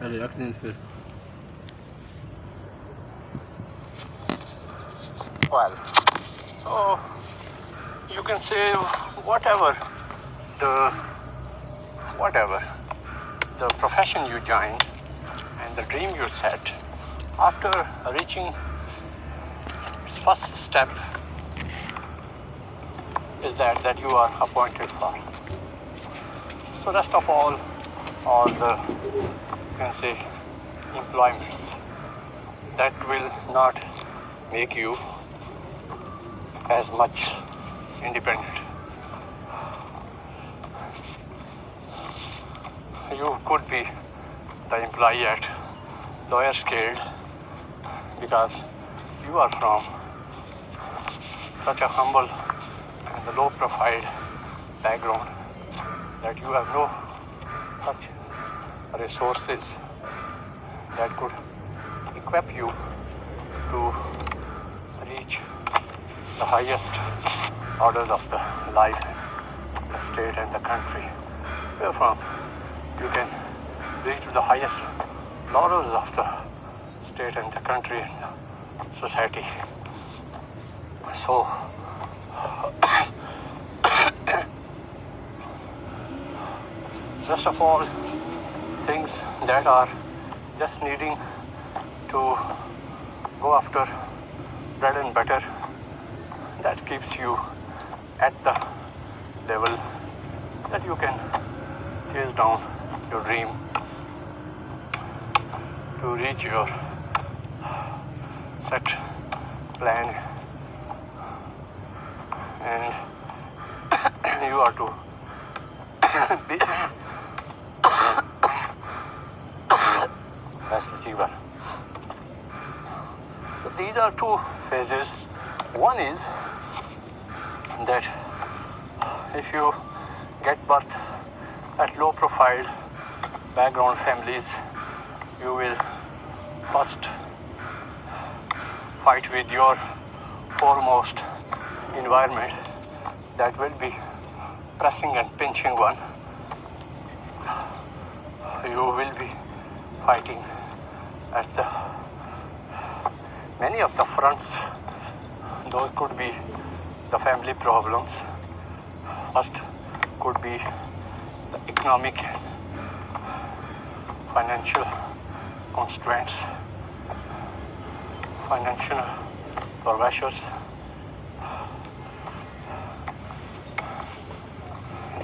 अरे रख दें फिर। Well, so you can say whatever the profession you join and the dream you set, after reaching its first step is that you are appointed for. So rest of all the, you can say, employments that will not make you as much independent. You could be the employee at Lawyers Guild because you are from such a humble and low profile background that you have no such resources that could equip you to reach the highest orders of the life, the state and the country. Wherefrom you can reach to the highest laurels of the state and the country and the society. So rest of all things that are just needing to go after bread and butter, that keeps you at the level that you can chase down your dream to reach your set plan, and you are to be best achiever. So these are two phases. One is that if you get birth at low profile background families, you will first fight with your foremost environment that will be pressing and pinching one. You will be fighting at the many of the fronts. Those could be the family problems. First could be the economic, financial constraints, financial pressures.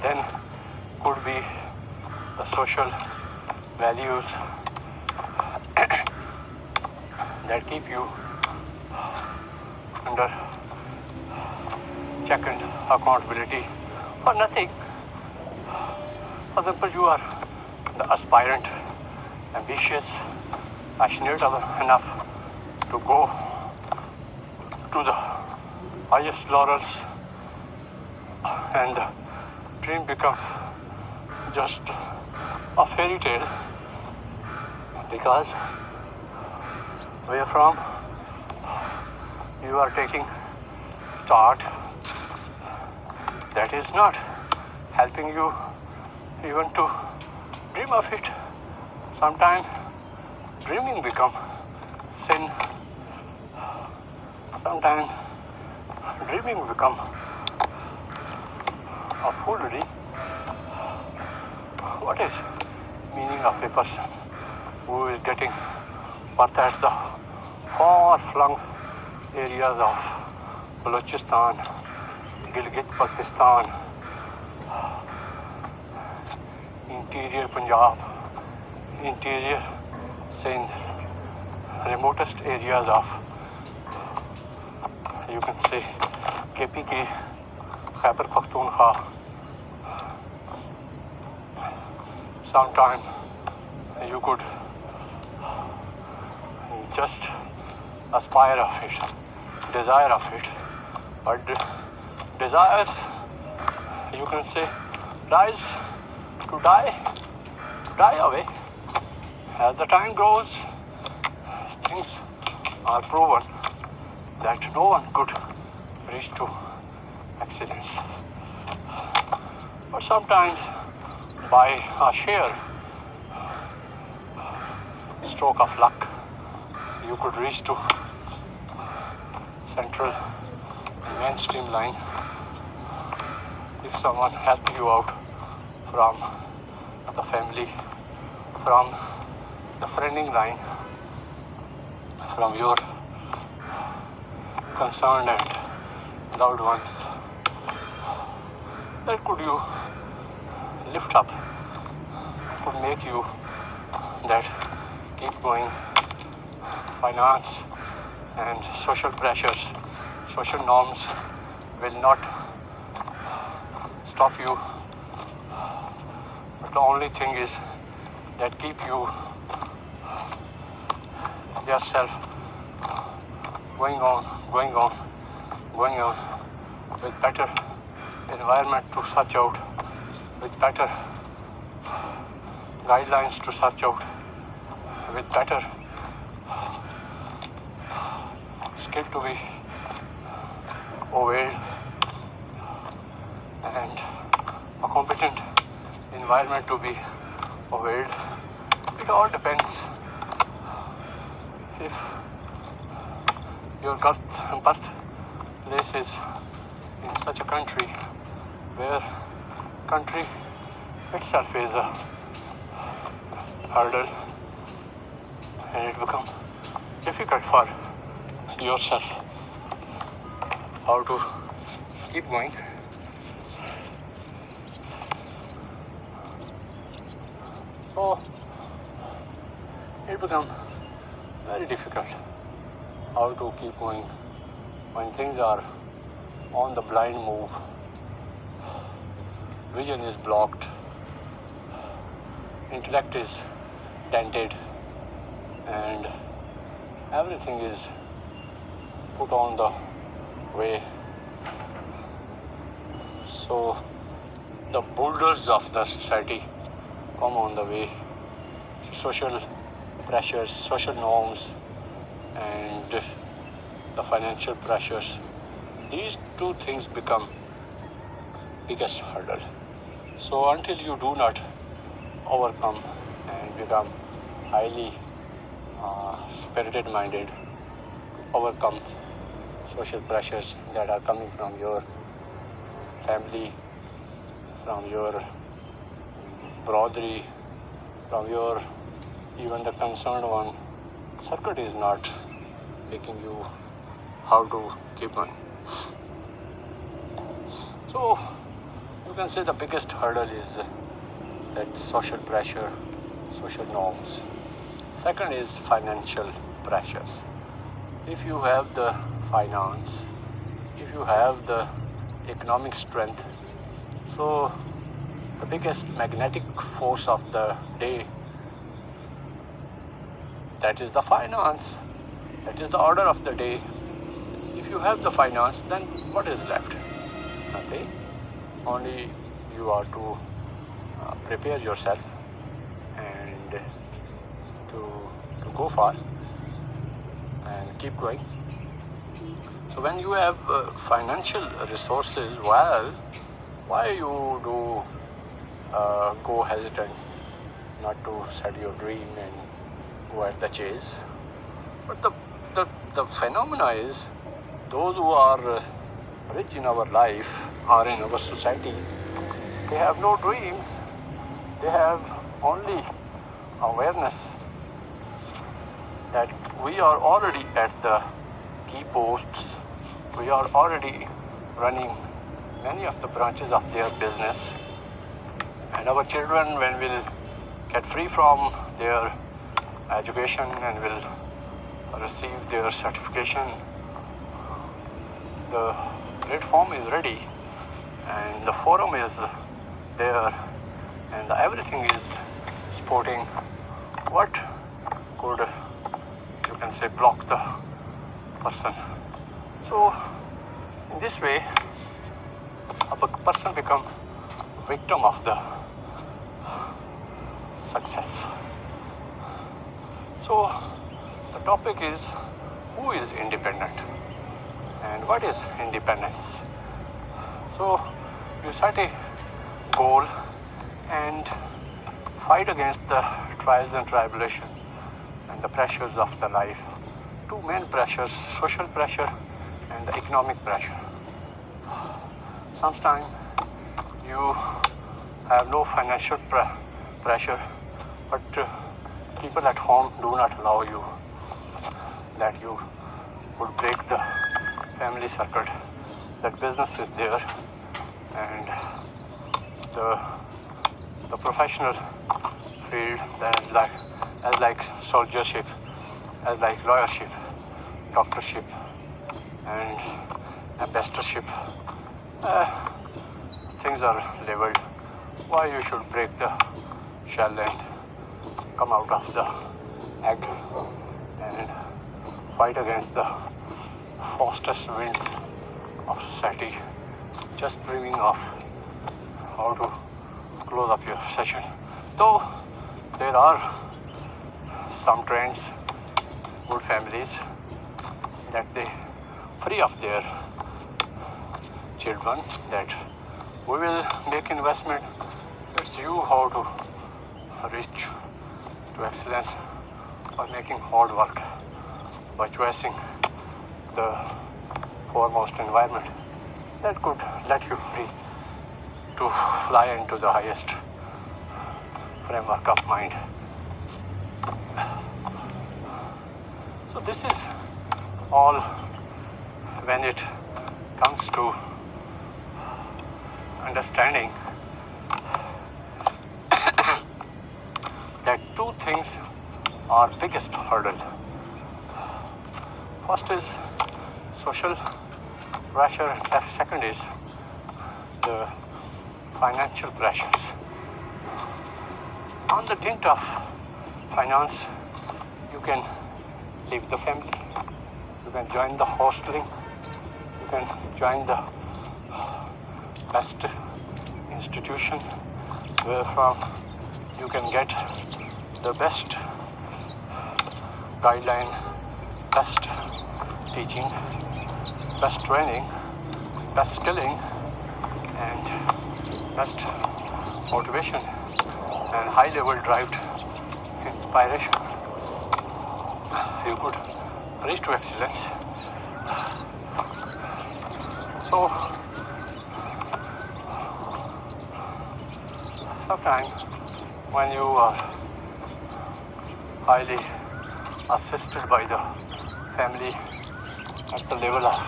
Then could be the social values that keep you under check and accountability for nothing. For example, you are the aspirant, ambitious, passionate enough to go to the highest laurels, and the dream becomes just a fairy tale because where from you are taking start, that is not helping you even to dream of it. Sometimes dreaming becomes sin. Sometimes dreaming becomes a foolery. What is meaning of a person who is getting birth at the far-flung areas of Balochistan, Gilgit-Baltistan, interior Punjab, interior Sindh, remotest areas of, you can say, KPK, Khyber Pakhtunkhwa. Sometime you could just aspire of it, desire of it, but desires, you can say, rise to die away. As the time goes, things are proven that no one could reach to excellence. But sometimes by a sheer stroke of luck, you could reach to central and mainstream line if someone helped you out from the family, from the friending line, from your concerned and loved ones. That could you lift up, could make you that keep going. Finance and social pressures, social norms will not stop you, but the only thing is that keep you yourself going on with better environment to search out, with better guidelines to search out, with better skill to be obeyed, and a competent environment to be obeyed. It all depends. If your birthplace is in such a country where country itself is a hurdle, and it becomes difficult for yourself how to keep going. So it becomes very difficult how to keep going when things are on the blind move, vision is blocked, intellect is dented, and everything is put on the way. So the boulders of the society come on the way. Social pressures, social norms, and the financial pressures. These two things become biggest hurdle. So until you do not overcome and become highly spirited minded, overcome social pressures that are coming from your family, from your brotherly, from your even the concerned one, circuit is not making you how to keep on. So you can say the biggest hurdle is that social pressure, social norms. Second is financial pressures. If you have the finance, if you have the economic strength, so the biggest magnetic force of the day, that is the finance, that is the order of the day. If you have the finance, then what is left? Nothing. Only you are to prepare yourself and to go far and keep going. So when you have financial resources, well, why you do go hesitant not to set your dream and go at the chase? But the phenomena is those who are rich in our life or in our society, they have no dreams. They have only awareness that we are already at the key posts. We are already running many of the branches of their business. And our children, when will get free from their education and will receive their certification, the platform is ready and the forum is there and everything is supporting. What could, you can say, block the person? So in this way, a person becomes victim of the success. So the topic is, who is independent and what is independence? So you set a goal and fight against the trials and tribulation and the pressures of the life. Two main pressures, social pressure and the economic pressure. Sometimes you have no financial pressure, but people at home do not allow you that you would break the family circle, that business is there, and the professional field that is like soldiership, as like lawyership, doctorship, and ambassadorship. Things are leveled. Why you should break the shell and come out of the egg and fight against the fastest winds of society, just dreaming of how to close up your session. Though there are some trends, good families, that they free of their children, that we will make investment. It's you how to reach to excellence by making hard work, by choosing the foremost environment that could let you free to fly into the highest framework of mind. So this is all when it comes to understanding that two things are biggest hurdle. First is social pressure, and second is the financial pressures. On the dint of finance, you can leave the family, you can join the hosteling, you can join the best institution where from you can get the best guideline, best teaching, best training, best skilling, and best motivation and high level drive inspiration. You could reach to excellence. So sometimes when you are highly assisted by the family at the level of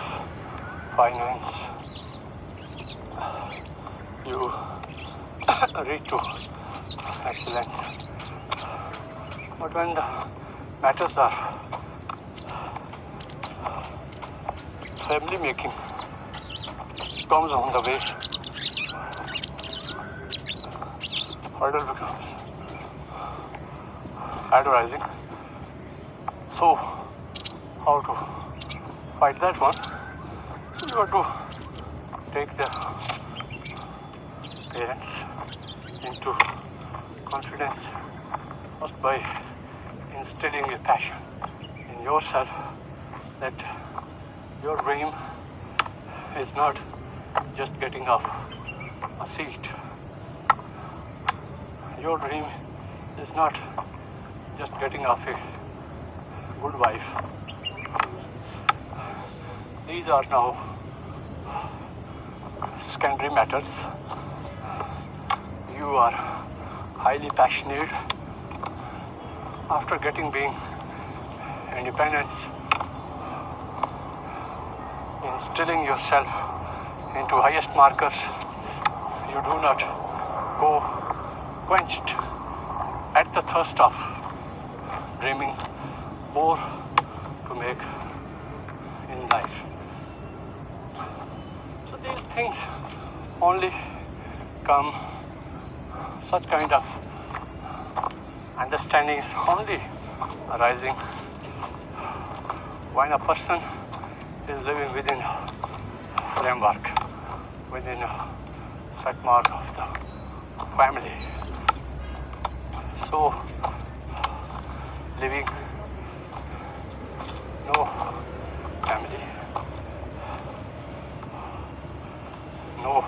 finance, you reach to excellence. But when the matters are family making comes on the way, hurdle becomes arising. So how to fight that one? You have to take the parents into confidence first by instilling a passion in yourself that your dream is not just getting off a seat. Your dream is not just getting off a good wife. These are now secondary matters. You are highly passionate after being independent, instilling yourself into highest markers. You do not go quenched at the thirst of dreaming more to make in life. So these things only come, such kind of understanding is only arising when a person is living within a framework, within a set mark of the family. So living no family, no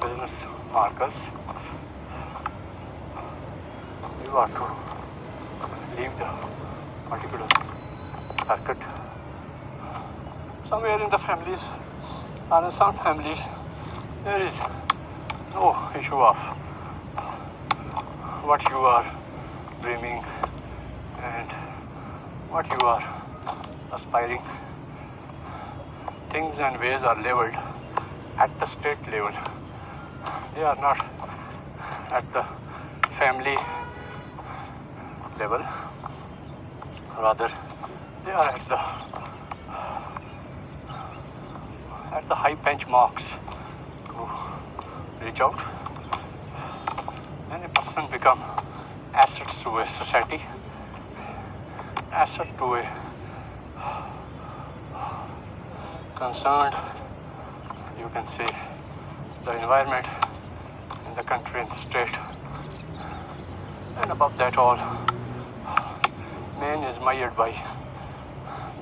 business markers, you are to leave the particular circuit. Somewhere in the families, or in some families, there is no issue of what you are dreaming and what you are aspiring. Things and ways are leveled at the state level. They are not at the family level. Rather, they are at the high benchmarks to reach out. Then a person become assets to a society, asset to a concerned, you can say, the environment in the country and the state. And above that all, man is mired by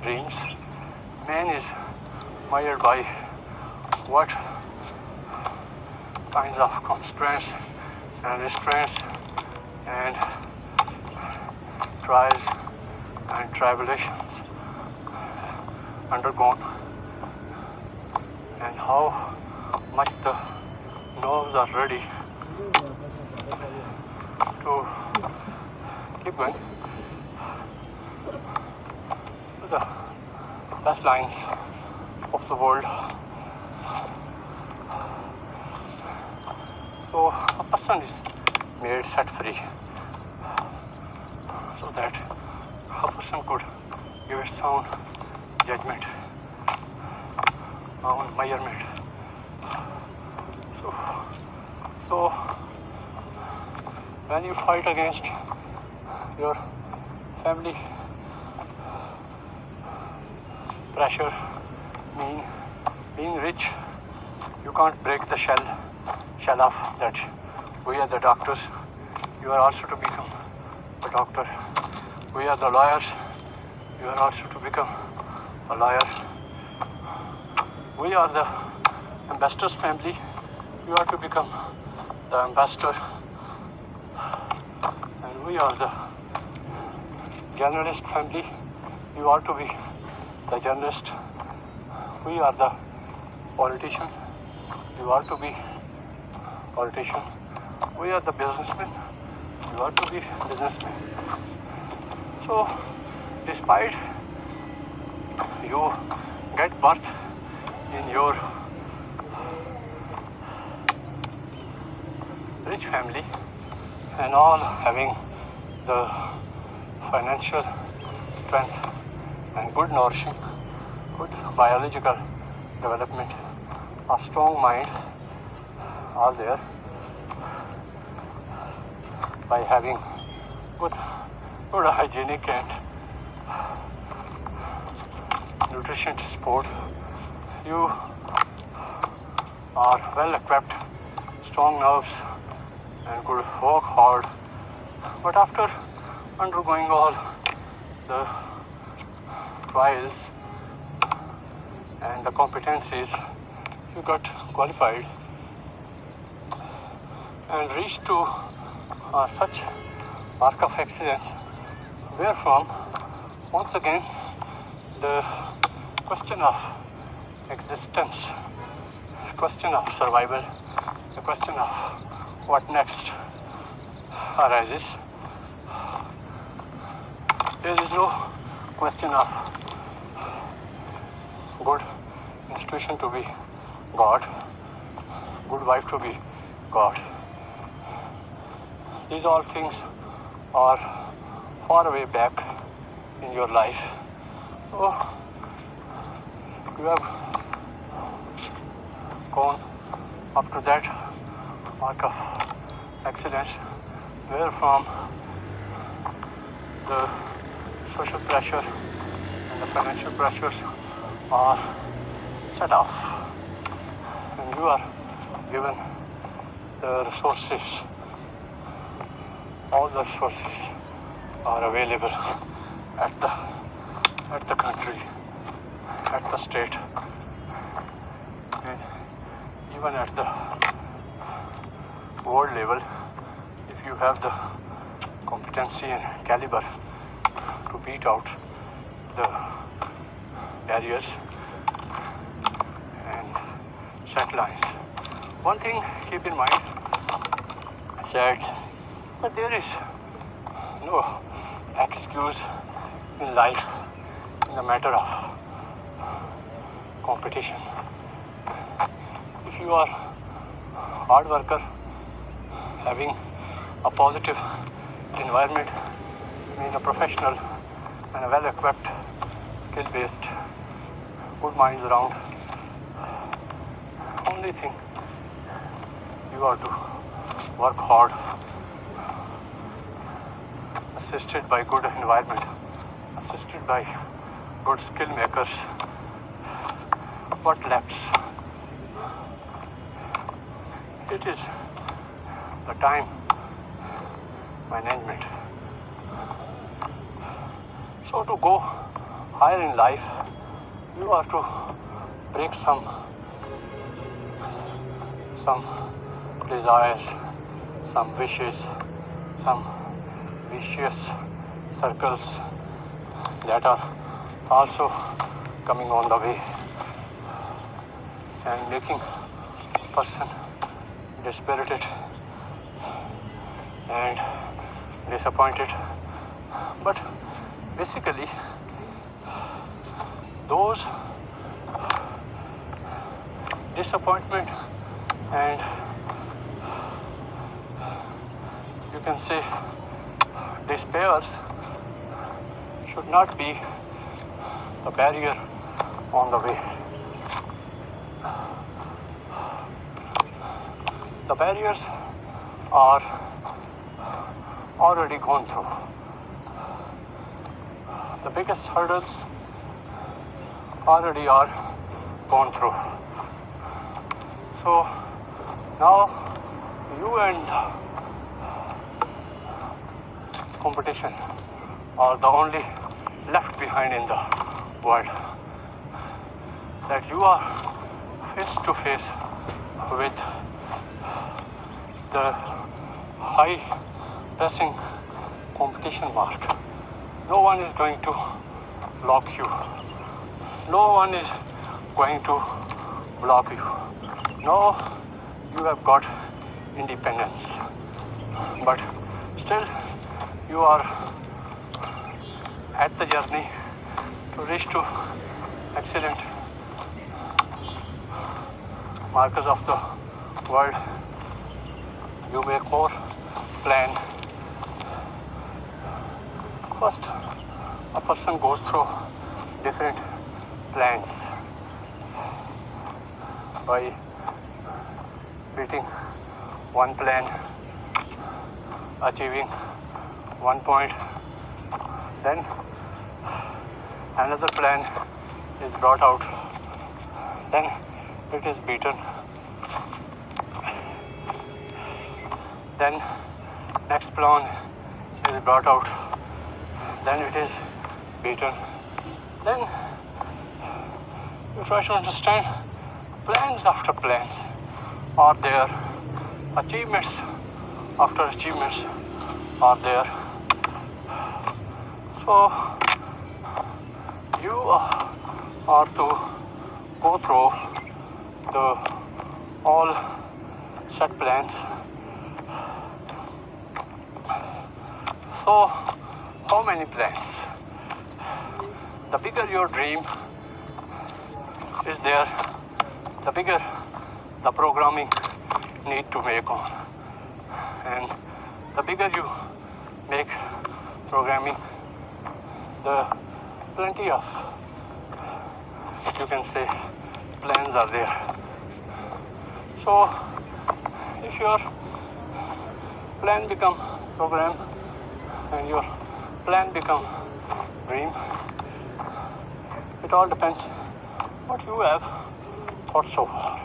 dreams. Man is mired by what kinds of constraints and restraints and trials and tribulations undergone, and how much the nerves are ready to keep going to the best lines of the world. So a person is made set free so that a person could give its own judgment, own measurement. So when you fight against your family pressure, being rich, you can't break the shell of that. We are the doctors. You are also to become a doctor. We are the lawyers. You are also to become a lawyer. We are the ambassador's family. You are to become the ambassador. And we are the journalist family. You are to be the journalist. We are the politician. You are to be politician. We are the businessmen. You are to be businessmen. So, despite you get birth in your rich family and all having the financial strength and good nourishing, good biological development, a strong mind, all there, by having good hygienic and nutrition support, you are well equipped, strong nerves, and could work hard. But after undergoing all the trials and the competencies, you got qualified and reached to such mark of excellence, wherefrom once again the question of existence, question of survival, the question of what next arises. There is no question of good institution to be God, good wife to be God. These all things are far away back in your life. So you have gone up to that mark of excellence, wherefrom the social pressure and the financial pressures are set off, and you are given the resources. All the resources are available at the country, at the state, and even at the world level. If you have the competency and caliber to beat out the barriers and set lines. One thing keep in mind is that there is no excuse in life in the matter of competition. If you are a hard worker, having a positive environment, being a professional and a well-equipped, skill-based, good minds around, only thing you have to work hard, assisted by good environment, assisted by good skill makers. What left? It is the time management. So to go higher in life, you have to break some desires, some wishes, some vicious circles that are also coming on the way and making person dispirited and disappointed. But basically those disappointment and you can say despairs should not be a barrier on the way. The barriers are already gone through. The biggest hurdles already are gone through. So now you and competition are the only left behind in the world. That you are face to face with the high pressing competition mark. No one is going to block you. No one is going to block you. No, you have got independence. But still you are at the journey to reach to excellent markers of the world. You make more plan. First, a person goes through different plans by beating one plan, achieving 1 point, then another plan is brought out, then it is beaten, then next plan is brought out, then it is beaten. Then you try to understand plans after plans are there, achievements after achievements are there. So you are to go through the all set plans. So how many plans? The bigger your dream is there, the bigger the programming need to make on. And the bigger you make programming, the plenty of, you can say, plans are there. So if your plan become program and your plan become dream, it all depends what you have thought so far.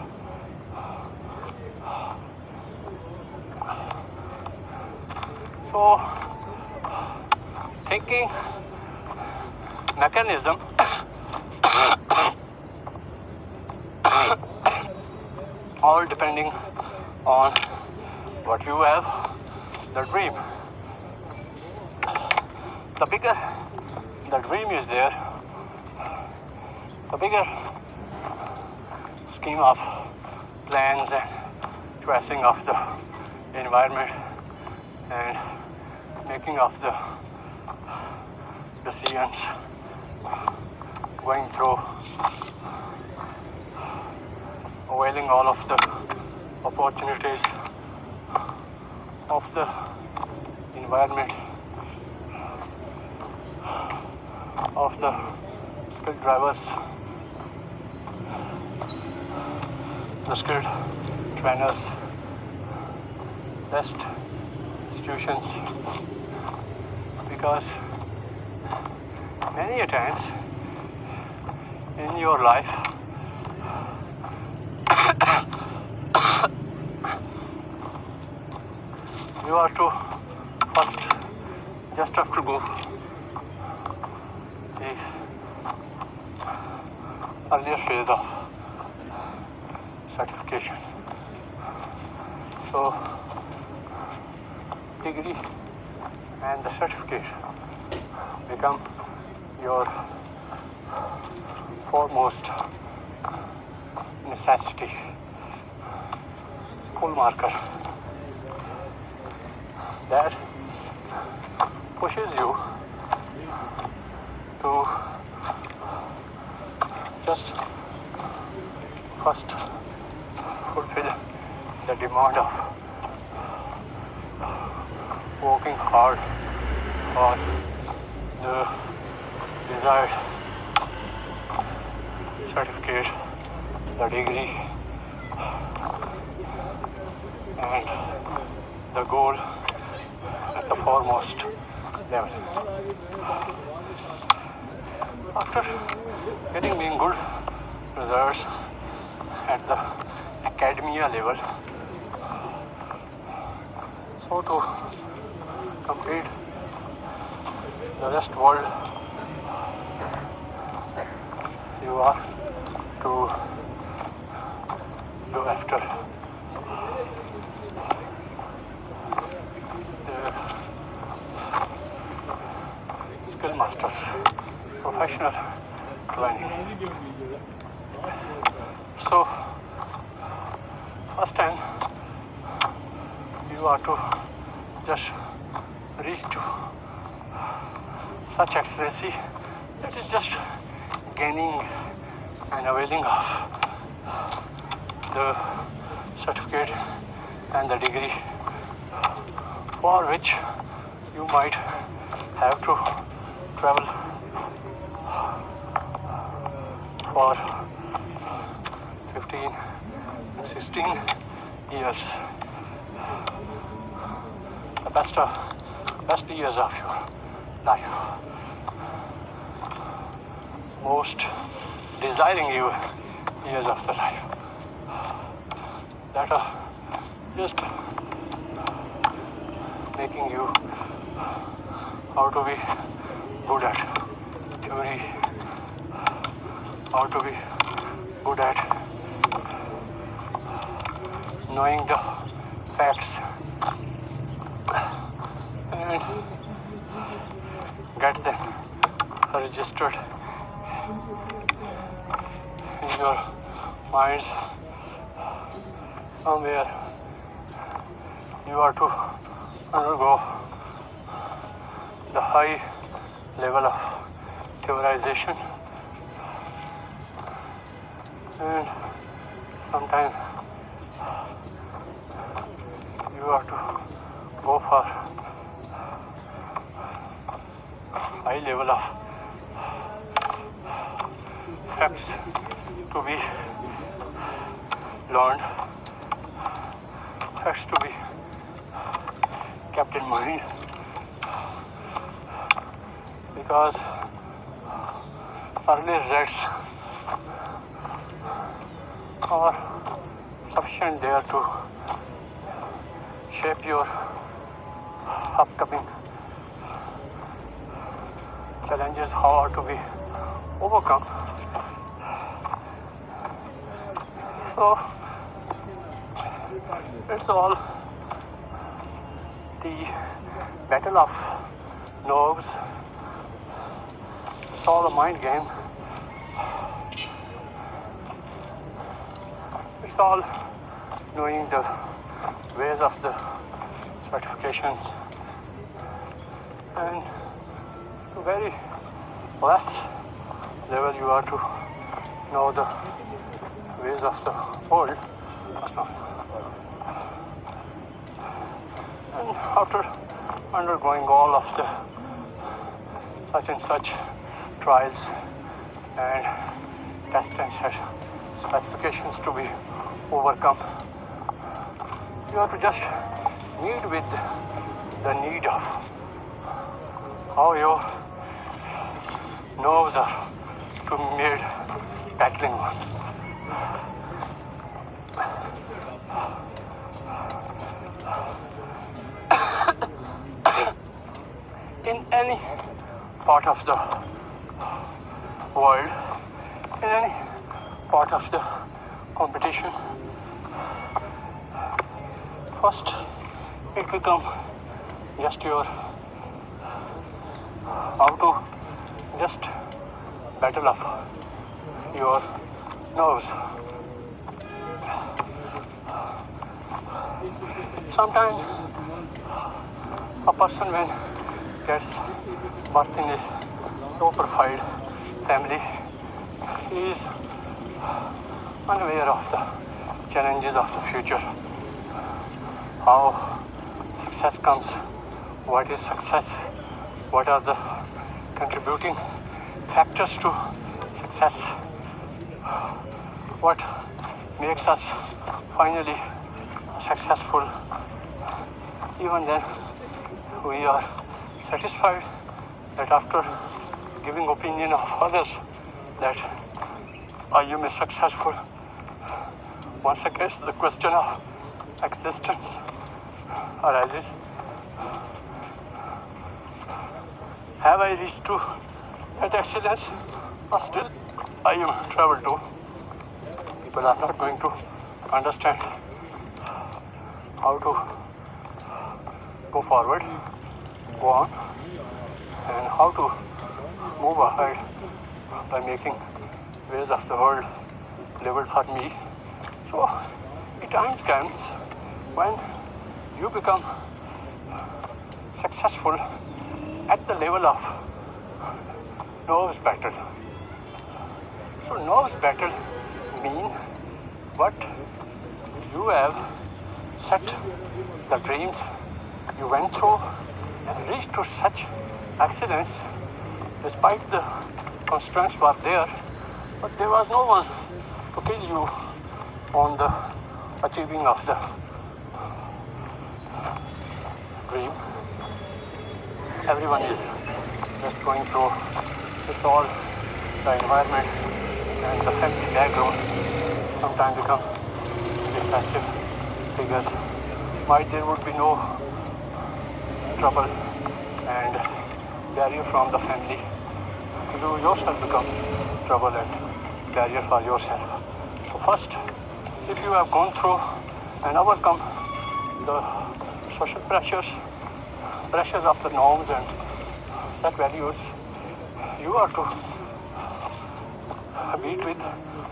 So thinking mechanism all depending on what you have, the dream. The bigger the dream is there, the bigger scheme of plans and choosing of the environment and making of the decisions, going through, availing all of the opportunities of the environment, of the skilled drivers, the skilled trainers, best institutions, because many a times in your life you are to first just have to go the earlier phase of certification. So degree and the certificate become your foremost necessity, pull marker that pushes you to just first fulfill the demand of working hard for the desired certificate, the degree, and the goal at the foremost level. After getting being good results at the academia level, so to complete the rest world, you are to go after the skill masters, professional training. So first time you are to just reach to such excellency that is just gaining and availing of the certificate and the degree, for which you might have to travel for 15 and 16 years, the best years of your life, most desiring years of the life, that are just making you how to be good at theory, how to be good at knowing the facts and get them registered in your minds. Somewhere you are to undergo the high level of theorization, and sometimes you are to go for high level of facts to be learned, facts to be kept in mind, because early results are sufficient there to shape your upcoming challenges, how are to be overcome. So it's all the battle of nerves, It's all a mind game. It's all knowing the ways of the certification and to very less level you are to know the ways of the world. And after undergoing all of the such and such trials and tests and specifications to be overcome, you have to just meet with the need of how your nerves are to be made tackling one. In any part of the world, in any part of the competition, first it becomes just your how to just battle up your nerves. Sometimes a person when gets birth in a low profile family, he is unaware of the challenges of the future, how success comes, what is success, what are the contributing factors to success, what makes us finally successful. Even then we are satisfied that after giving opinion of others that are you successful, once again the question of existence arises. Have I reached to that excellence, or still I am travel to? People are not going to understand how to go forward, go on, and how to move ahead by making ways of the world level for me. So, the time comes when you become successful at the level of nerves battle. So, nerves battle mean what you have set the dreams you went through and reached to such excellence despite the constraints were there, but there was no one to kill you on the achieving of the dream. Everyone is just going through. It's all the environment and the family background sometimes become excessive because might there would be no trouble and barrier from the family. You yourself become trouble and barrier for yourself. So first, if you have gone through and overcome the social pressures of the norms and set values, you are to meet with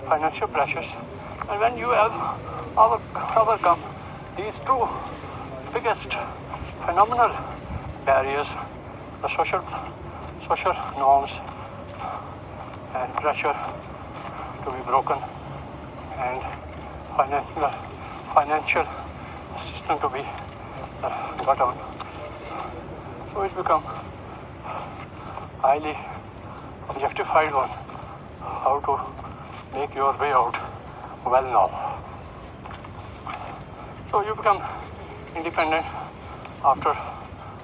financial pressures. And when you have overcome these two biggest phenomenal barriers, the social norms and pressure to be broken and financial system to be got on. So it becomes highly objectified one how to make your way out well now. So you become independent after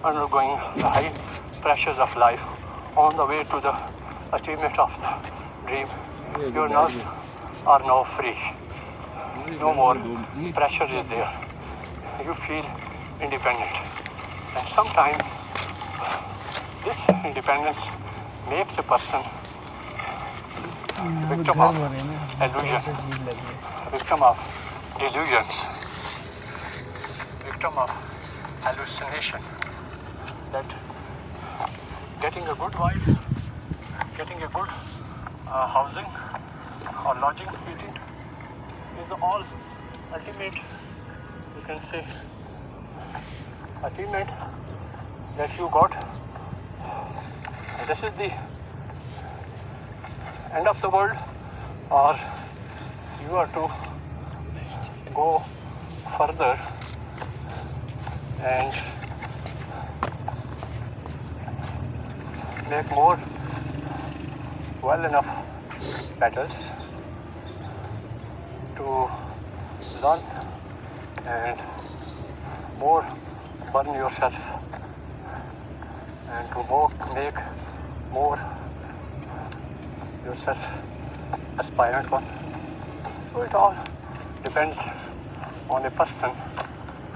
undergoing the high pressures of life on the way to the achievement of the dream. Your nerves are now free. No more pressure is there. You feel independent. And sometimes this independence makes a person victim of illusion, victim of delusions, victim of hallucination, that getting a good wife, getting a good housing or lodging, eating is the all ultimate, you can say, achievement that you got. This is the end of the world, or you are to go further and make more well enough battles to learn and more burn yourself and to make more yourself aspirant one. So it all depends on a person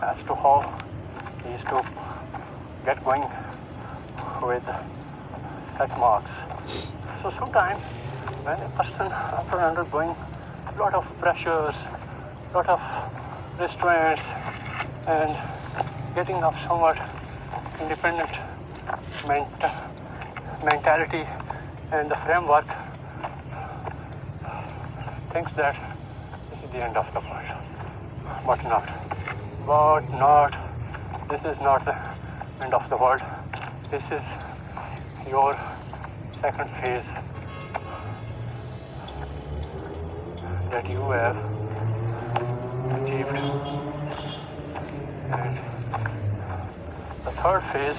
as to how he is to get going with such marks. So sometimes when a person, after undergoing a lot of pressures, lot of restraints, and getting of somewhat independent mentality and the framework, thinks that this is the end of the world. But not. This is not the end of the world. This is your second phase that you have achieved. And the third phase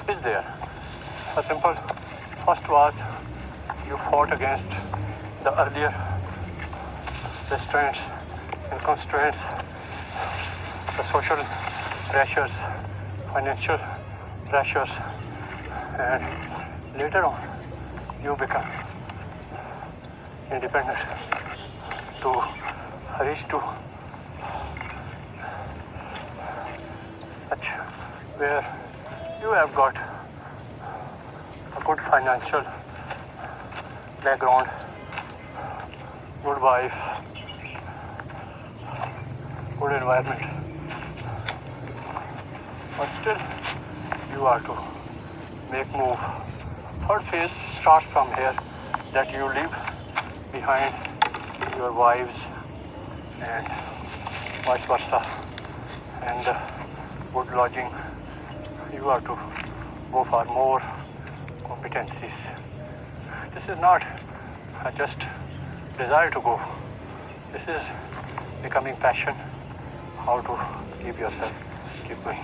is there. A simple first was you fought against the earlier restraints and constraints, the social pressures, financial pressures, and later on you become independent to reach to such where you have got a good financial background, good wife, good environment, but still you are to make move. Third phase starts from here, that you leave behind your wives and vice versa, and good lodging. You are to go for more competencies. This is not just desire to go. This is becoming passion, how to keep yourself keep going.